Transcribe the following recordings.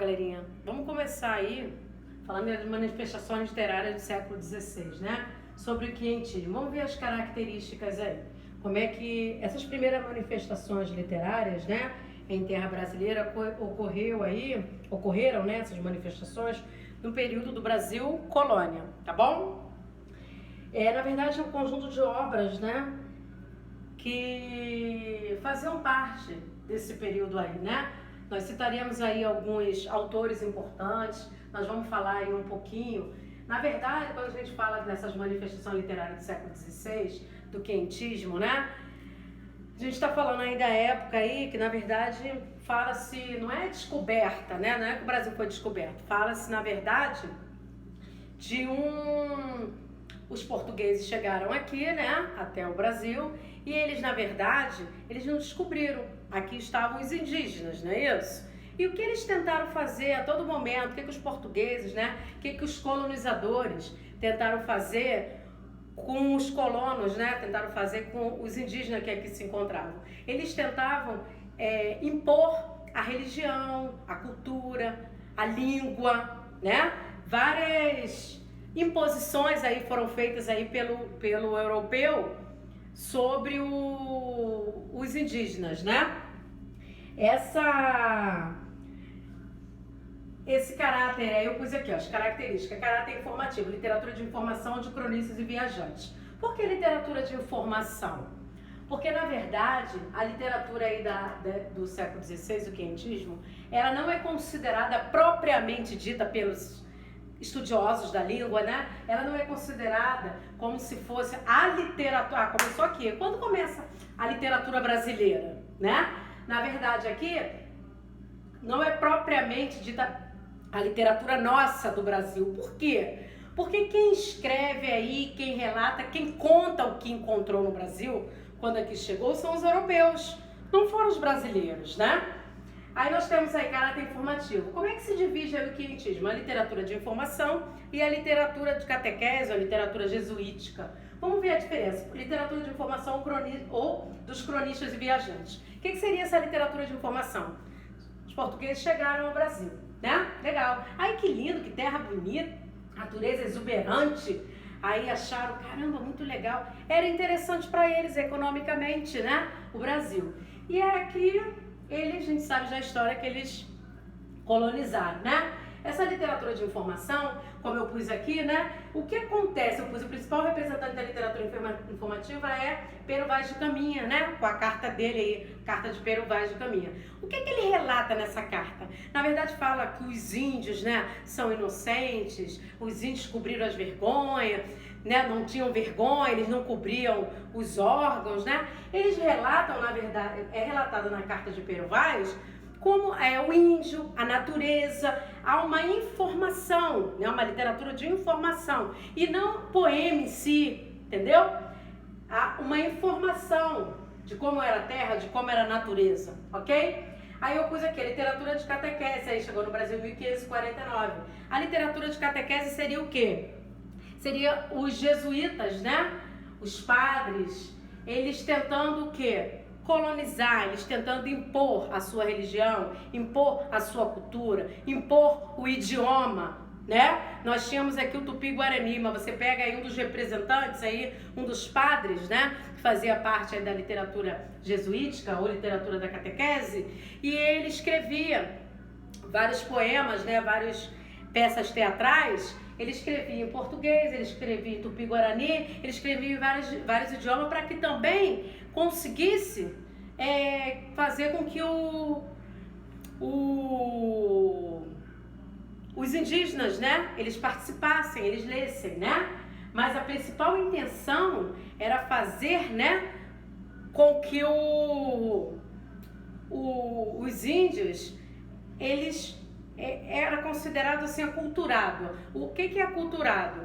galerinha, vamos começar aí falando das manifestações literárias do século XVI, né? Sobre o quientismo. Vamos ver as características aí. Como é que essas primeiras manifestações literárias, né, em terra brasileira ocorreram, né, essas manifestações no período do Brasil colônia, tá bom? Na verdade, é um conjunto de obras, né, que faziam parte desse período aí, né? Nós citaríamos aí alguns autores importantes, nós vamos falar aí um pouquinho. Na verdade, quando a gente fala dessas manifestações literárias do século XVI, do quientismo, né? A gente está falando aí da época aí que, na verdade, fala-se, não é descoberta, né? Não é que o Brasil foi descoberto, fala-se, na verdade, de os portugueses chegaram aqui, né, até o Brasil, e eles, na verdade, eles não descobriram. Aqui estavam os indígenas, não é isso? E o que eles tentaram fazer a todo momento, o que os portugueses, né, o que os colonizadores tentaram fazer com os colonos, né, tentaram fazer com os indígenas que aqui se encontravam. Eles tentavam impor a religião, a cultura, a língua, né, várias imposições aí foram feitas aí pelo europeu sobre os indígenas, né? Esse caráter, aí eu pus aqui, ó, as características: caráter informativo, literatura de informação de cronistas e viajantes. Por que literatura de informação? Porque, na verdade, a literatura aí do século XVI, o quientismo, ela não é considerada propriamente dita pelos estudiosos da língua, né? Ela não é considerada como se fosse a literatura. Começou aqui. Quando começa a literatura brasileira, né? Na verdade, aqui não é propriamente dita a literatura nossa do Brasil. Por quê? Porque quem escreve aí, quem relata, quem conta o que encontrou no Brasil quando aqui chegou são os europeus, não foram os brasileiros, né? Aí nós temos aí caráter informativo. Como é que se divide aí o quientismo? A literatura de informação e a literatura de catequese, a literatura jesuítica. Vamos ver a diferença. Literatura de informação ou dos cronistas e viajantes. O que seria essa literatura de informação? Os portugueses chegaram ao Brasil, né? Legal. Ai, que lindo, que terra bonita, natureza exuberante. Aí acharam, caramba, muito legal. Era interessante para eles economicamente, né? O Brasil. E é aqui a gente sabe já a história que eles colonizaram, né? Essa literatura de informação, como eu pus aqui, né? O que acontece? Eu pus o principal representante da literatura informativa é Pero Vaz de Caminha, né? Com a carta dele aí, carta de Pero Vaz de Caminha. O que ele relata nessa carta? Na verdade fala que os índios, né, são inocentes, os índios cobriram as vergonhas, né, não tinham vergonha, eles não cobriam os órgãos, né? Eles relatam, na verdade, é relatado na carta de Pero Vaz, como é o índio, a natureza, há uma informação, né, uma literatura de informação, e não poema em si, entendeu? Há uma informação de como era a terra, de como era a natureza, ok? Aí eu pus aqui a literatura de catequese, aí chegou no Brasil em 1549. A literatura de catequese seria o quê? Seria os jesuítas, né? Os padres, eles tentando o quê? Colonizar, eles tentando impor a sua religião, impor a sua cultura, impor o idioma, né? Nós tínhamos aqui o Tupi-Guarani, mas você pega aí um dos representantes aí, um dos padres, né? Que fazia parte aí da literatura jesuítica ou literatura da catequese, e ele escrevia vários poemas, né? Várias peças teatrais. Ele escrevia em português, ele escrevia em Tupi-Guarani, ele escrevia em vários idiomas para que também conseguisse fazer com que os indígenas, né, eles participassem, eles lessem, né? Mas a principal intenção era fazer, né, com que os índios, eles era considerado assim aculturado. O que é aculturado?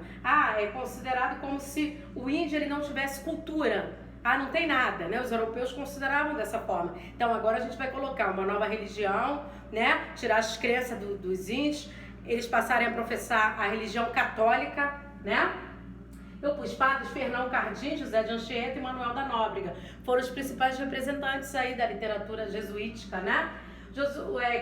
É considerado como se o índio ele não tivesse cultura. Não tem nada, né? Os europeus consideravam dessa forma. Então agora a gente vai colocar uma nova religião, né? Tirar as crenças dos índios, eles passarem a professar a religião católica, né? Eu pus padres Fernão Cardim, José de Anchieta e Manuel da Nóbrega. Foram os principais representantes aí da literatura jesuítica, né?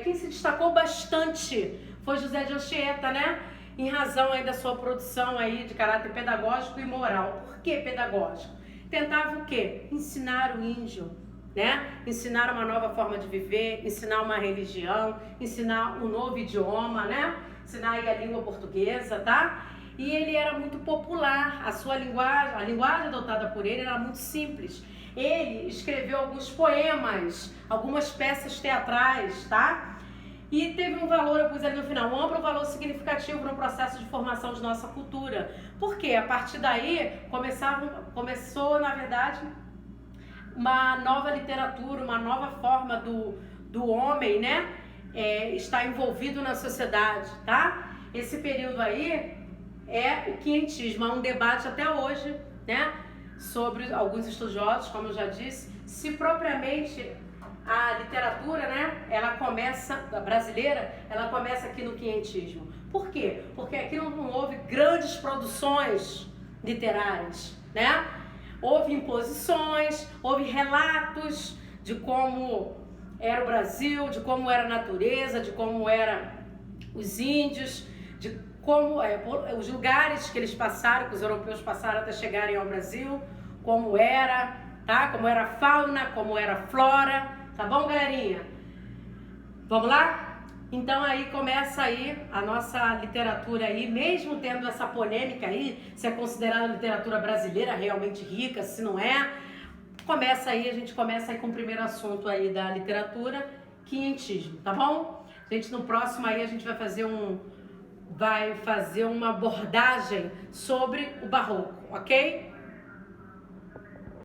Quem se destacou bastante foi José de Anchieta, né? Em razão aí da sua produção aí de caráter pedagógico e moral. Por que pedagógico? Tentava o quê? Ensinar o índio, né? Ensinar uma nova forma de viver, ensinar uma religião, ensinar um novo idioma, né? Ensinar aí a língua portuguesa, tá? E ele era muito popular, a linguagem adotada por ele era muito simples. Ele escreveu alguns poemas, algumas peças teatrais, tá? E teve um valor, eu pus ali no final, um amplo valor significativo no processo de formação de nossa cultura. Por quê? A partir daí começou, na verdade, uma nova literatura, uma nova forma do homem, né? Estar envolvido na sociedade, tá? Esse período aí é o quinhentismo, há um debate até hoje, né? Sobre alguns estudiosos, como eu já disse, se propriamente a literatura, né, a brasileira, ela começa aqui no quinhentismo. Por quê? Porque aqui não houve grandes produções literárias, né? Houve imposições, houve relatos de como era o Brasil, de como era a natureza, de como eram os índios, de como os lugares que eles passaram, que os europeus passaram até chegarem ao Brasil, como era, tá? Como era a fauna, como era a flora, tá bom, galerinha? Vamos lá? Então aí começa aí a nossa literatura aí, mesmo tendo essa polêmica aí, se é considerada literatura brasileira realmente rica, se não é, a gente começa aí com o primeiro assunto aí da literatura, quinhentismo, tá bom? Gente, no próximo aí a gente vai fazer uma abordagem sobre o barroco, ok?